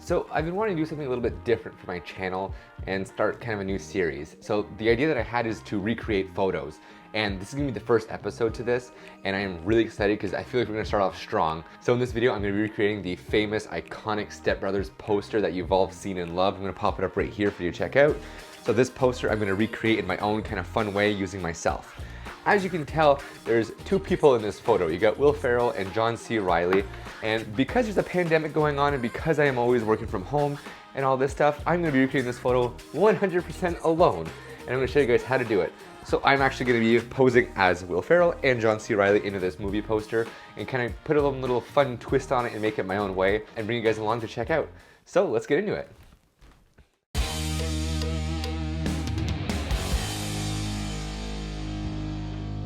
So I've been wanting to do something a little bit different for my channel and start kind of a new series. So the idea that I had is to recreate photos. And this is gonna be the first episode to this, and I am really excited because I feel like we're gonna start off strong. So in this video, I'm gonna be recreating the famous, iconic Stepbrothers poster that you've all seen and loved. I'm gonna pop it up right here for you to check out. So this poster I'm gonna recreate in my own kind of fun way using myself. As you can tell, there's two people in this photo. You got Will Ferrell and John C. Reilly. And because there's a pandemic going on and because I am always working from home and all this stuff, I'm gonna be recreating this photo 100% alone. And I'm gonna show you guys how to do it. So I'm actually gonna be posing as Will Ferrell and John C. Reilly into this movie poster and kind of put a little fun twist on it and make it my own way and bring you guys along to check out. So let's get into it.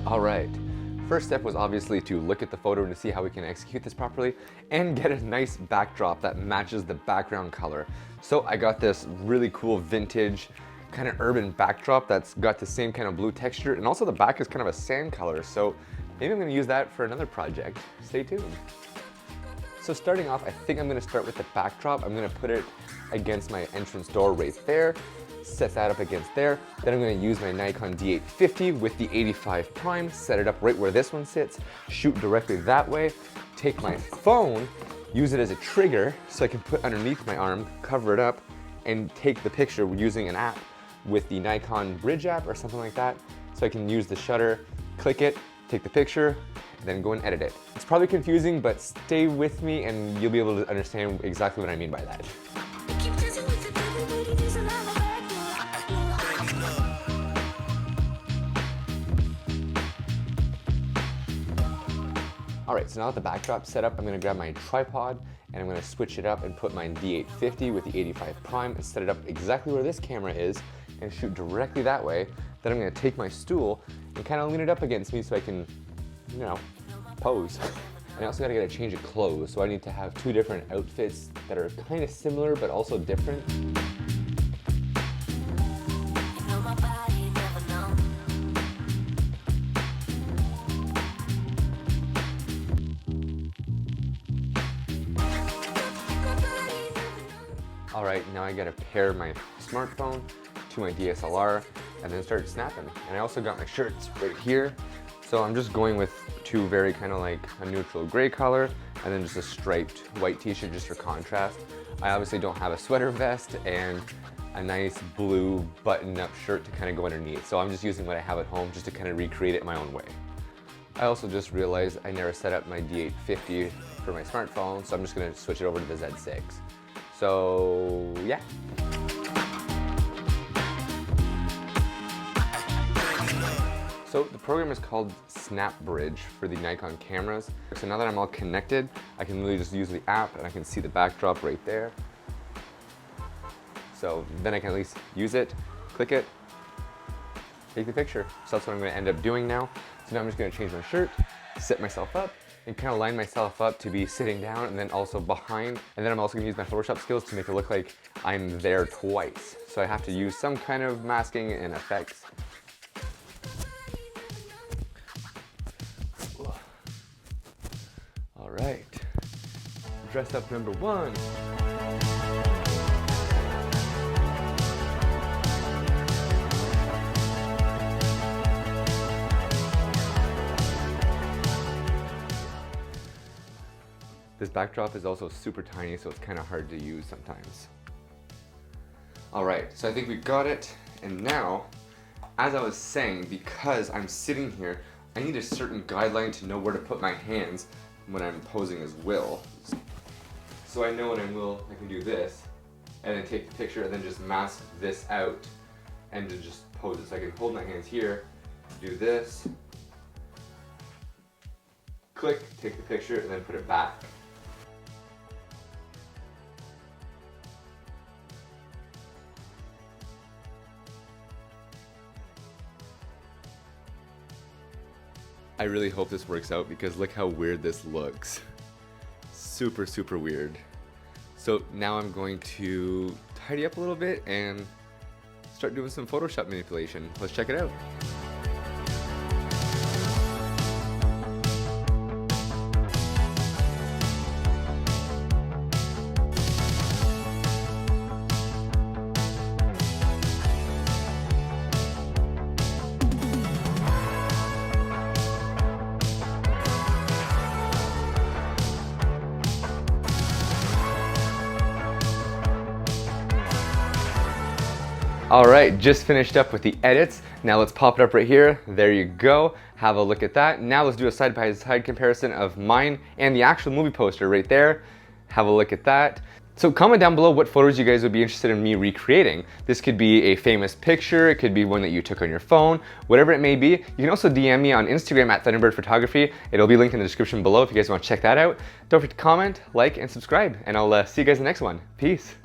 All right, first step was obviously to look at the photo and to see how we can execute this properly and get a nice backdrop that matches the background color. So I got this really cool vintage kind of urban backdrop that's got the same kind of blue texture, and also the back is kind of a sand color. So maybe I'm gonna use that for another project. Stay tuned. So starting off, I think I'm gonna start with the backdrop. I'm gonna put it against my entrance door right there. Set that up against there. Then I'm gonna use my Nikon D850 with the 85 prime, set it up right where this one sits, shoot directly that way, take my phone, use it as a trigger so I can put underneath my arm, cover it up, and take the picture using an app with the Nikon Bridge app or something like that. So I can use the shutter, click it, take the picture, and then go and edit it. It's probably confusing, but stay with me and you'll be able to understand exactly what I mean by that. All right, so now that the backdrop's set up, I'm gonna grab my tripod and I'm gonna switch it up and put my D850 with the 85 prime and set it up exactly where this camera is and shoot directly that way. Then I'm gonna take my stool and kind of lean it up against me so I can, you know, pose. And I also gotta get a change of clothes, so I need to have two different outfits that are kind of similar but also different. All right, now I gotta pair my smartphone to my DSLR and then start snapping. And I also got my shirts right here. So I'm just going with two very kind of like a neutral gray color and then just a striped white t-shirt just for contrast. I obviously don't have a sweater vest and a nice blue button-up shirt to kind of go underneath. So I'm just using what I have at home just to kind of recreate it my own way. I also just realized I never set up my D850 for my smartphone, so I'm just gonna switch it over to the Z6. So, yeah. So the program is called Stepbrothers for the Nikon cameras. So now that I'm all connected, I can really just use the app and I can see the backdrop right there. So then I can at least use it, click it, take the picture. So that's what I'm gonna end up doing now. So now I'm just gonna change my shirt, set myself up, and kind of line myself up to be sitting down and then also behind. And then I'm also gonna use my Photoshop skills to make it look like I'm there twice. So I have to use some kind of masking and effects. All right, dress up number one. This backdrop is also super tiny, so it's kind of hard to use sometimes. All right, so I think we got it. And now, as I was saying, because I'm sitting here, I need a certain guideline to know where to put my hands when I'm posing as Will. So I know when I'm Will, I can do this, and then take the picture and then just mask this out and to just pose it. So I can hold my hands here, do this, click, take the picture, and then put it back. I really hope this works out because look how weird this looks. Super, super weird. So now I'm going to tidy up a little bit and start doing some Photoshop manipulation. Let's check it out. All right, just finished up with the edits. Now let's pop it up right here. There you go. Have a look at that. Now let's do a side-by-side comparison of mine and the actual movie poster right there. Have a look at that. So comment down below what photos you guys would be interested in me recreating. This could be a famous picture, it could be one that you took on your phone, whatever it may be. You can also DM me on Instagram at Thunderbird Photography. It'll be linked in the description below if you guys want to check that out. Don't forget to comment, like, and subscribe, and I'll see you guys in the next one. Peace.